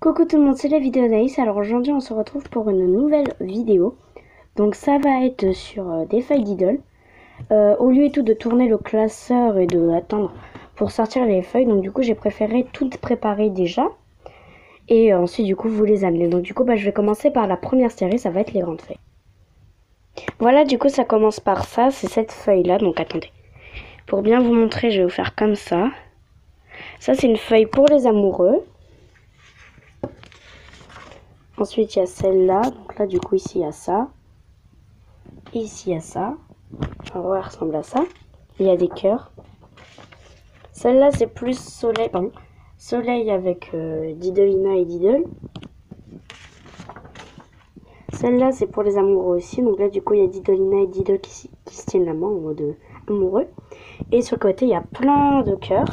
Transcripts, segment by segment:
Coucou tout le monde, c'est la vidéo d'Anaïs. Alors aujourd'hui on se retrouve pour une nouvelle vidéo. Donc ça va être sur des feuilles d'idole. Au lieu et tout de tourner le classeur et de attendre pour sortir les feuilles, donc du coup j'ai préféré tout préparer déjà. Et ensuite du coup vous les amener. Donc du coup je vais commencer par la première série, ça va être les grandes feuilles. Voilà, du coup ça commence par ça, c'est cette feuille là, donc attendez. Pour bien vous montrer, je vais vous faire comme ça. Ça c'est une feuille pour les amoureux. Ensuite, il y a celle-là. Donc là, du coup, ici, il y a ça. Ici, il y a ça. En vrai, elle ressemble à ça. Il y a des cœurs. Celle-là, c'est plus soleil. Pardon. Soleil avec Didolina et Didol. Celle-là, c'est pour les amoureux aussi. Donc là, du coup, il y a Didolina et Didol qui se tiennent la main en mode amoureux. Et sur le côté, il y a plein de cœurs.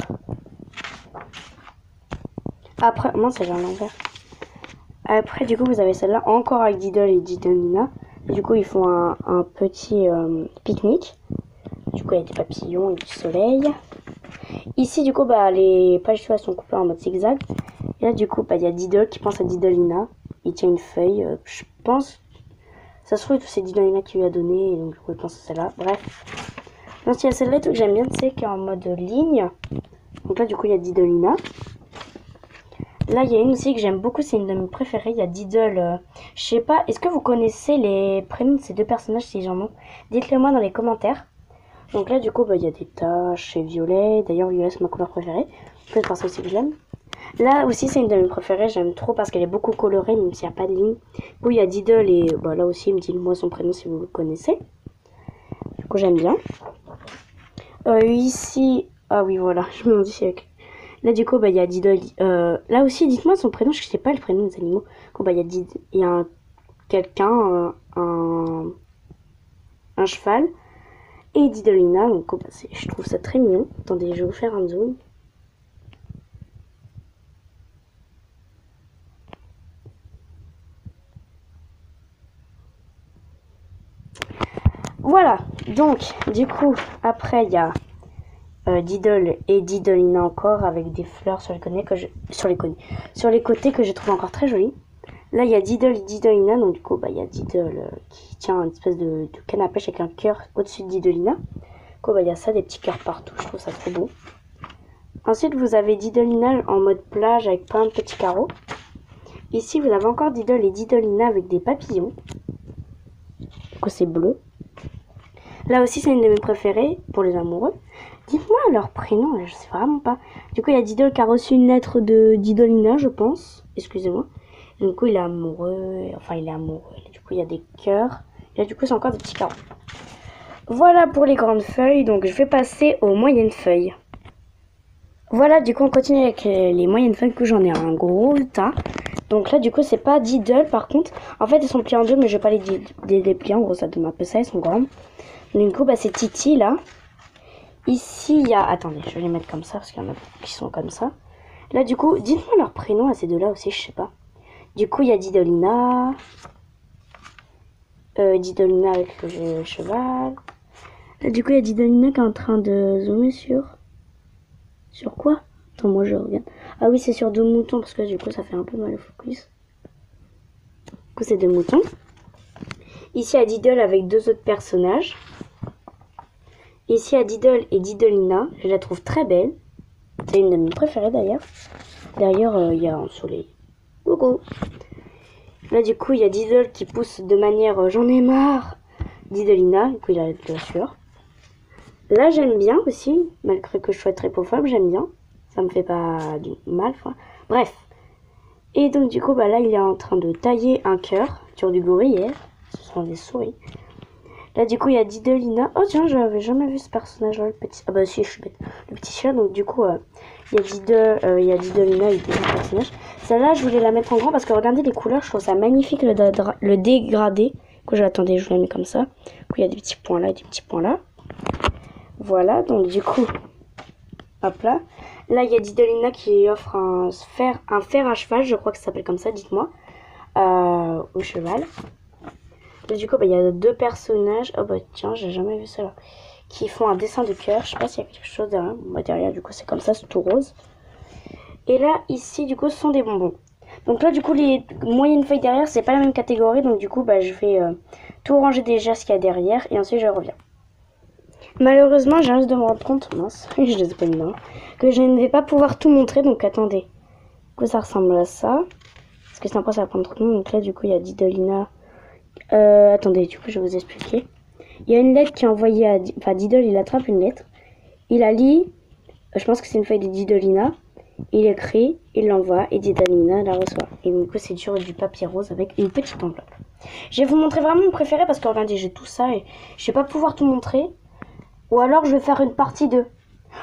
Après, moi, c'est à l'envers. Après, du coup, vous avez celle-là encore avec Didol et Didolina. Et du coup, ils font un petit pique-nique. Du coup, il y a des papillons et du soleil. Ici, du coup, les pages sont coupées en mode zigzag. Et là, du coup, il y a Didol qui pense à Didolina. Il tient une feuille. Je pense, ça se trouve, c'est Didolina qui lui a donné. Et donc, du coup, il pense à celle-là. Bref. Donc, il y a celle-là que j'aime bien, c'est qu'en mode ligne. Donc là, du coup, il y a Didolina. Là, il y a une aussi que j'aime beaucoup, c'est une de mes préférées. Il y a Didol. Je sais pas, est-ce que vous connaissez les prénoms de ces deux personnages, si j'en ai? Dites-le moi dans les commentaires. Donc là, du coup, il y a des taches et violet. D'ailleurs, violet, c'est ma couleur préférée. Peut-être parce que c'est que je l'aime. Là aussi, c'est une de mes préférées. J'aime trop parce qu'elle est beaucoup colorée, même s'il n'y a pas de ligne. Du coup, il y a Didol et là aussi, il me dit moi son prénom si vous le connaissez. Du coup, j'aime bien. Ici, ah oui, voilà, je me dis avec. Là, du coup, il y a Didol. Là aussi, dites-moi son prénom, je sais pas le prénom des animaux. Il y a quelqu'un, un cheval. Et Didolina, donc je trouve ça très mignon. Attendez, je vais vous faire un zoom. Voilà, donc, du coup, après, il y a Didol et Didolina encore avec des fleurs sur les côtés sur les côtés que je trouve encore très jolies. Là, il y a Didol et Didolina, donc du coup, il y a Didol qui tient une espèce de canne à pêche avec un cœur au-dessus de Didolina. Du coup, il y a ça, des petits cœurs partout, je trouve ça trop beau. Ensuite, vous avez Didolina en mode plage avec plein de petits carreaux. Ici, vous avez encore Didol et Didolina avec des papillons. Du coup, c'est bleu. Là aussi, c'est une de mes préférées pour les amoureux. Dites-moi leur prénom, je sais vraiment pas. Du coup, il y a Didol qui a reçu une lettre de Didolina, je pense. Excusez-moi. Du coup, il est amoureux. Enfin, il est amoureux. Du coup, il y a des cœurs. Et là, du coup, c'est encore des petits carreaux. Voilà pour les grandes feuilles. Donc, je vais passer aux moyennes feuilles. Voilà, du coup, on continue avec les moyennes feuilles. Du coup, j'en ai un gros tas. Donc là, du coup, c'est pas Didol, par contre. En fait, elles sont pliées en deux, mais je vais pas les plier. En gros, ça donne un peu ça. Elles sont grandes. Donc, du coup, c'est Titi, là. Ici, il y a... Attendez, je vais les mettre comme ça, parce qu'il y en a qui sont comme ça. Là, du coup, dites-moi leur prénom à ces deux-là aussi, je sais pas. Du coup, il y a Didolina. Didolina avec le cheval. Là, du coup, il y a Didolina qui est en train de zoomer sur... Sur quoi? Attends, moi, je regarde. Ah oui, c'est sur deux moutons, parce que du coup, ça fait un peu mal au focus. Du coup, c'est deux moutons. Ici, il y a Didol avec deux autres personnages. Ici, il y a Didol et Didolina. Je la trouve très belle. C'est une de mes préférées d'ailleurs. Derrière, il y a un soleil. Coucou. Là, du coup, il y a Didol qui pousse de manière j'en ai marre. Didolina, du coup, il a de la sueur. Là, j'aime bien aussi, malgré que je sois très pauvre, j'aime bien. Ça me fait pas du mal. Bref. Et donc, du coup, là, il est en train de tailler un cœur sur du gruyère. Ce sont des souris. Là, du coup, il y a Didolina. Oh, tiens, j'avais jamais vu ce personnage-là, le petit... Ah bah si, je suis bête. Le petit chat, donc du coup, il y a Didolina et des autres personnages. Celle-là, je voulais la mettre en grand parce que regardez les couleurs, je trouve ça magnifique, le dégradé. Du coup, l'attendais, je la mets comme ça. Du coup, il y a des petits points là et des petits points là. Voilà, donc du coup, hop là. Là, il y a Didolina qui offre un fer à cheval, je crois que ça s'appelle comme ça, dites-moi, au cheval. Et du coup, il y a deux personnages. Oh bah tiens, j'ai jamais vu ça là. Qui font un dessin de cœur. Je sais pas s'il y a quelque chose derrière. Derrière, du coup, c'est comme ça, c'est tout rose. Et là, ici, du coup, ce sont des bonbons. Donc là, du coup, les moyennes feuilles derrière, c'est pas la même catégorie. Donc du coup, bah, je vais tout ranger déjà ce qu'il y a derrière. Et ensuite, je reviens. Malheureusement, j'ai juste de me rendre compte, mince, je les ai pas mis là, que je ne vais pas pouvoir tout montrer. Donc attendez. Du coup, ça ressemble à ça. Parce que c'est après, ça va prendre trop de temps. Donc là, du coup, il y a Didolina. Attendez, du coup, je vais vous expliquer. Il y a une lettre qui est envoyée à... Enfin, Diddle, il attrape une lettre. Il la lit. Je pense que c'est une feuille de Didolina. Il écrit, il l'envoie et Didolina la reçoit. Et du coup, c'est sur du papier rose avec une petite enveloppe. Je vais vous montrer vraiment mon préféré parce que regardez, j'ai tout ça et je vais pas pouvoir tout montrer. Ou alors, je vais faire une partie 2.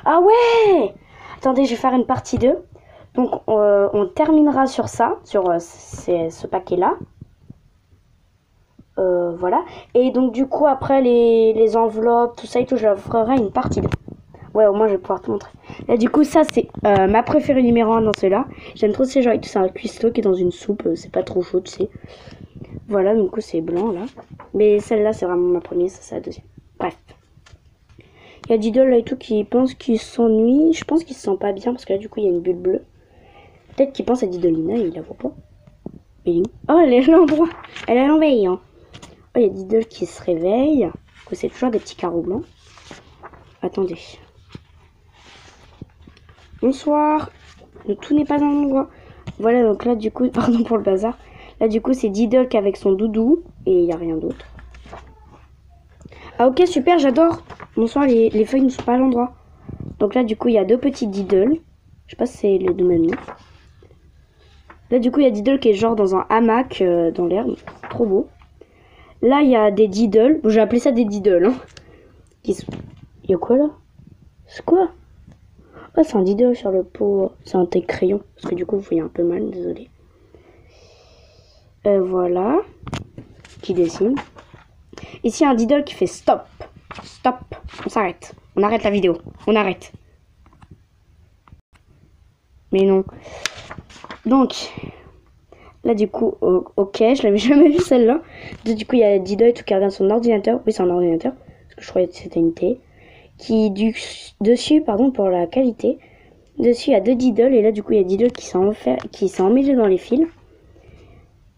Ah ouais! Attendez, je vais faire une partie 2. Donc, on terminera sur ça, sur ce paquet-là. Voilà. Et donc, du coup, après, les enveloppes, tout ça et tout, je ferai une partie 2. Ouais, au moins, je vais pouvoir te montrer. Là, du coup, ça, c'est ma préférée numéro 1 dans ceux-là. J'aime trop ces gens et tout. C'est un cuistot qui est dans une soupe. C'est pas trop chaud, tu sais. Voilà, du coup, c'est blanc, là. Mais celle-là, c'est vraiment ma première. Ça, c'est la deuxième. Bref. Il y a Diddle là et tout qui pense qu'il s'ennuie. Je pense qu'il se sent pas bien parce que là, du coup, il y a une bulle bleue. Peut-être qu'il pense à Didolina et il la voit pas. Et oh, elle est à l'endroit. Elle est à l'enveille, hein. Oh, il y a Diddle qui se réveille. C'est toujours des petits carreaux blancs. Attendez. Bonsoir. Le tout n'est pas dans l'endroit. Voilà, donc là, du coup, pardon pour le bazar. Là, du coup, c'est Diddle qui avec son doudou. Et il n'y a rien d'autre. Ah, ok, super, j'adore. Bonsoir, les feuilles ne sont pas à l'endroit. Donc là, du coup, il y a deux petits Diddle. Je sais pas si c'est les deux mêmes noms. Là, du coup, il y a Diddle qui est genre dans un hamac dans l'herbe. Trop beau. Là, il y a des Diddle. Bon, j'ai appelé ça des Diddle. Hein. Il y a quoi là? C'est quoi? Oh, c'est un Diddle sur le pot. C'est un crayon. Parce que du coup, vous voyez un peu mal, désolé. Voilà. Qui dessine. Ici, un Diddle qui fait stop. Stop. On s'arrête. On arrête la vidéo. On arrête. Mais non. Donc, là, du coup, ok, je l'avais jamais vu celle-là. Du coup, il y a Diddle tout qui regarde son ordinateur. Oui, c'est un ordinateur. Parce que je croyais que c'était une télé. Dessus, pardon, pour la qualité. Dessus, il y a deux Diddle. Et là, du coup, il y a Diddle qui s'est emmêlé dans les fils.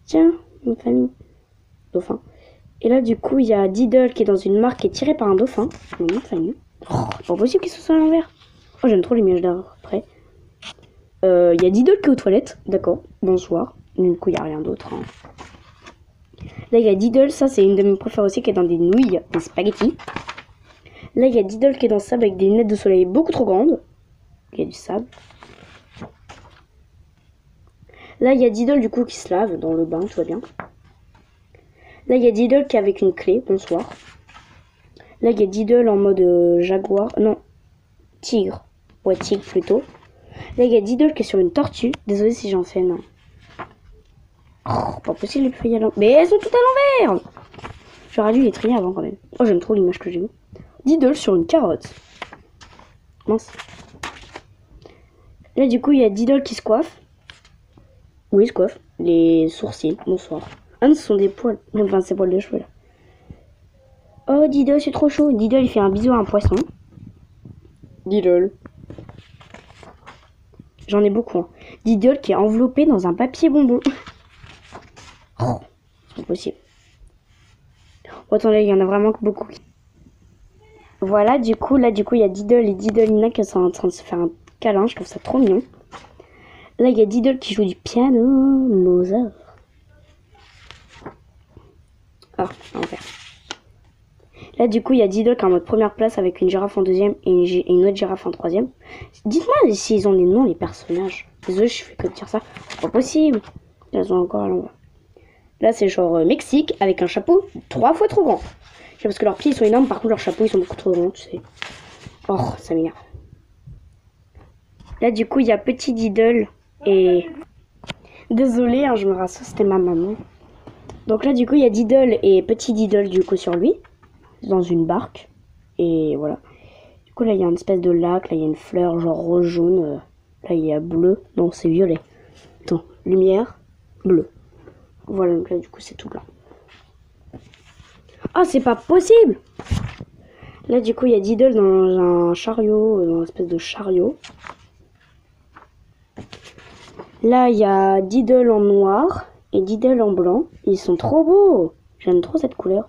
Tiens, une famille. Dauphin. Et là, du coup, il y a Diddle qui est dans une marque qui est tirée par un dauphin. Mon nom de famille. Oh, c'est pas possible qu'il soit à l'envers. Oh, j'aime trop l'image d'après. Il y a Diddle qui est aux toilettes. D'accord. Bonsoir. Du coup, il n'y a rien d'autre. Hein. Là, il y a Diddle. Ça, c'est une de mes préférées aussi qui est dans des nouilles, des spaghettis. Là, il y a Diddle qui est dans le sable avec des lunettes de soleil beaucoup trop grandes. Il y a du sable. Là, il y a Diddle du coup qui se lave dans le bain, tout va bien. Là, il y a Diddle qui est avec une clé. Bonsoir. Là, il y a Diddle en mode jaguar. Non, tigre. Ouais, tigre plutôt. Là, il y a Diddle qui est sur une tortue. Désolé si j'en fais, non. Oh, pas possible les feuilles à l'envers. Mais elles sont toutes à l'envers. J'aurais dû les trier avant quand même. Oh, j'aime trop l'image que j'ai vue. Diddle sur une carotte. Mince. Là, du coup, il y a Diddle qui se coiffe. Oui, il se coiffe. Les sourcils. Bonsoir. Ah non, ce sont des poils. Enfin, c'est poils de cheveux là. Oh, Diddle, c'est trop chaud. Diddle, il fait un bisou à un poisson. Diddle. J'en ai beaucoup. Hein. Diddle qui est enveloppé dans un papier bonbon. Oh, c'est pas possible. Oh, attendez, il y en a vraiment beaucoup. Voilà, du coup, là, il y a Diddle et Didolina qui sont en train de se faire un câlin. Je trouve ça trop mignon. Là, il y a Diddle qui joue du piano. Mozart. Ah, l'envers. Là, du coup, il y a Diddle qui est en mode première place avec une girafe en deuxième et une autre girafe en troisième. Dites-moi s'ils ont des noms, les personnages. Désolé, je fais que dire ça. C'est pas possible. Elles ont encore à l'envers. Là, c'est genre Mexique avec un chapeau 3 fois trop grand. C'est parce que leurs pieds ils sont énormes, par contre, leurs chapeaux ils sont beaucoup trop grands, tu sais. Oh, ça m'énerve. Là, du coup, il y a petit Diddle et... Désolée, hein, je me rassure, c'était ma maman. Donc là, du coup, il y a Diddle et petit Diddle, du coup, sur lui. Dans une barque. Et voilà. Du coup, là, il y a une espèce de lac. Là, il y a une fleur, genre rose-jaune. Là, il y a bleu. Non, c'est violet. Attends, lumière, bleu. Voilà, donc là, du coup, c'est tout blanc. Ah, c'est pas possible! Là, du coup, il y a Diddle dans un chariot, dans une espèce de chariot. Là, il y a Diddle en noir et Diddle en blanc. Ils sont trop beaux. J'aime trop cette couleur.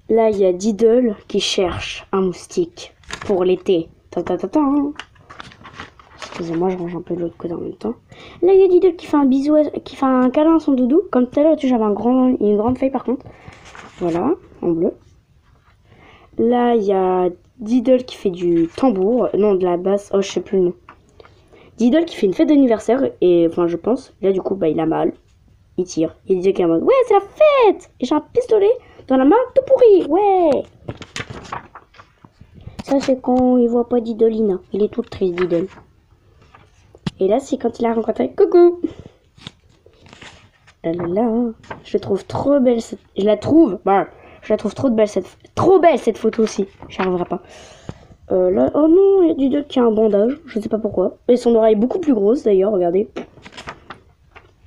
Là, il y a Diddle qui cherche un moustique pour l'été. Excusez-moi, je range un peu de l'autre côté en même temps. Là, il y a Diddle qui fait un bisou, qui fait un câlin à son doudou. Comme tout à l'heau, j'avais une grande feuille par contre. Voilà, en bleu. Là, il y a Diddle qui fait du tambour. Non, de la basse. Oh, je sais plus le nom. Diddle qui fait une fête d'anniversaire. Et enfin, je pense. Là, du coup, bah, il a mal. Il tire. Il dit qu'il est en mode ouais, c'est la fête. Et j'ai un pistolet dans la main tout pourri. Ouais. Ça, c'est quand il voit pas Diddleina. Il est tout triste, Diddle. Et là, c'est quand il a rencontré coucou. Là, là, là. Je trouve trop belle cette... Je la trouve trop belle cette photo aussi. J'y arriverai pas. Là, oh non, il y a Diddle qui a un bandage. Je sais pas pourquoi. Et son oreille est beaucoup plus grosse d'ailleurs, regardez.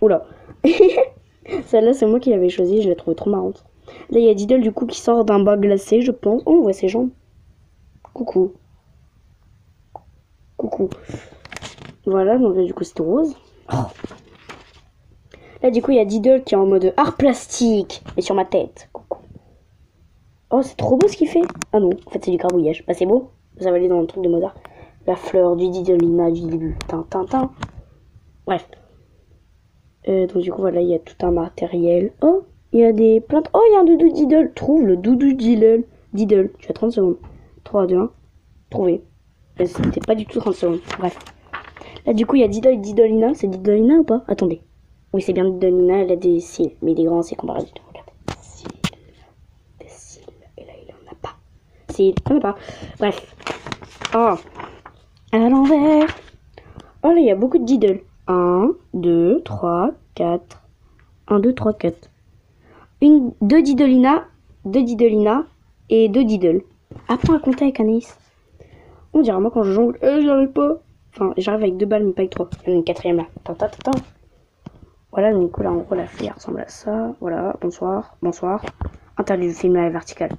Oula. Celle-là, c'est moi qui l'avais choisie. Je l'ai trouvée trop marrante. Là, il y a Diddle du coup qui sort d'un bain glacé, je pense. Oh, on voit ses jambes. Coucou. Coucou. Voilà, donc là, du coup, c'est rose. Oh. Là, du coup, il y a Diddle qui est en mode art plastique. Et sur ma tête. Coucou. Oh, c'est trop beau ce qu'il fait. Ah non, en fait, c'est du carbouillage. Bah, c'est beau. Ça va aller dans le truc de Mozart. La fleur du Diddleina du début. Tintin. Bref. Donc, du coup, voilà, il y a tout un matériel. Oh, il y a des plantes. Oh, il y a un doudou Diddle. Trouve le doudou Diddle. Diddle. Tu as 30 secondes. 3, 2, 1. Trouver. C'était pas du tout 30 secondes. Bref. Là, du coup, il y a Diddle et Diddleina. C'est Diddleina ou pas? Attendez. Oui, c'est bien Diddleina. Elle a des cils. Mais des grands cils comparé du tout. Regardez. Des cils. Et là, il en a pas. Cils. Il en a pas. Bref. Oh. À l'envers. Oh, là, il y a beaucoup de Diddle. 1, 2, 3, 4. 1, 2, 3, 4. 2 Diddleina et 2 Diddle. Apprends à compter avec Anaïs. On dirait moi quand je jongle. J'y arrive pas. Enfin, j'arrive avec 2 balles, mais pas avec 3. Il y en a une quatrième là. Attends. Voilà, donc là, en gros, la fille ressemble à ça. Voilà, bonsoir. Interlude du film à la verticale.